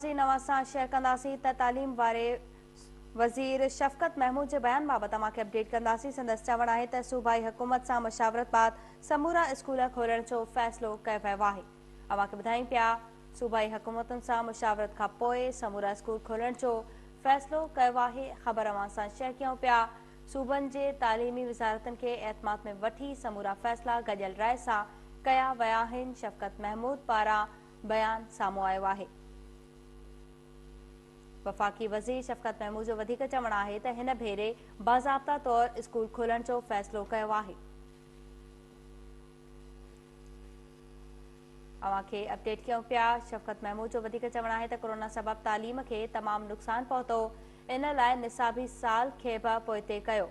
नवां शेयर कंदासीं त तालीम वारे वज़ीर शफ़क़त महमूद जे बयान बाबति तव्हांखे अपडेट कंदासीं। संदसि चवण आहे त सूबाई हुकूमत सां मुशावरत बाद समूरा स्कूल खोलण जो फ़ैसिलो कयो वियो आहे। अव्हांखे ॿुधायूं पिया सूबाई हुकूमतुनि सां मुशावरत खां पोइ समूरा स्कूल खोलण जो फ़ैसिलो कयो आहे। ख़बर अव्हां सां शेयर कयूं पिया। सूबनि जे तालीमी वज़ारतनि खे एतमाद में वठी समूरा फ़ैसिला गॾियल राय सां कया विया आहिनि। शफ़क़त महमूद पारां बयान साम्हूं आयो आहे। वफ़ाक़ी वज़ीर शफ़क़त महमूद जो वधीक चवणु आहे त हिन भेरे बाज़ाब्ता तौर स्कूल खोलण जो फ़ैसिलो कयो आहे। अव्हांखे अपडेट कयूं पिया। शफ़क़त महमूद जो वधीक चवणु आहे त कोरोना सबबि तालीम खे तमामु नुक़सानु पहुतो, इन लाइ निसाबी साल खे बि पोइते कयो।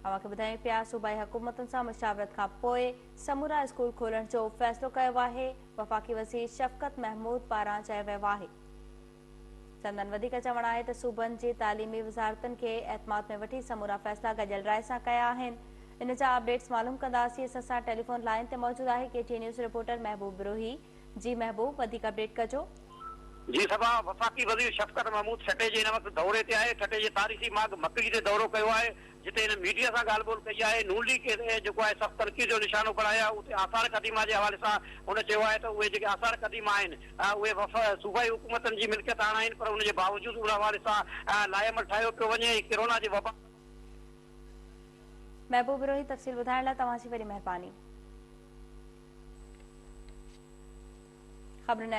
अव्हांखे ॿुधायूं पिया सूबाई हुकूमतुनि सां मुशावरत खां पोइ समूरा स्कूल खोलण जो फ़ैसिलो कयो आहे। वफ़ाक़ी वज़ीर शफ़क़त महमूद पारां चयो वियो आहे। संदन वधीक चवणु आहे त सूबनि जी तालीमी वज़ारतुनि खे एतमाद में वठी समूरा फ़ैसिला गॾियल राय सां कया आहिनि। इन जा अपडेट्स मालूम कंदासीं। असां सां टेलीफोन लाइन ते मौजूदु आहे KTN न्यूज़ रिपोर्टर महबूब बिरोही। जी महबूब, वधीक अपडेट कजो। जी सभा वफ़ाक़ी वज़ीर शफ़क़त महमूद छठे जे हिन वक़्तु दौरे ते आहे। छठे जे तारीख़ी माग मकई ते दौरो कयो आहे, जिते हिन मीडिया सां ॻाल्हि ॿोल कई आहे। नून लीग खे जेको आहे सख़्तु तरक़ी जो निशानो खणाया। उते आसार क़दीमा जे हवाले सां हुन चयो आहे त उहे जेके आसार क़दीमा आहिनि उहे सूबाई हुकूमतनि जी मिल्कियत आहिनि, पर उन जे बावजूदि उन हवाले सां लाइअमल ठाहियो पियो वञे। कोरोना जे वबा महबूब बिरोही, तफ़सील ॿुधाइण लाइ तव्हांजी वॾी महिरबानी। ख़बरुनि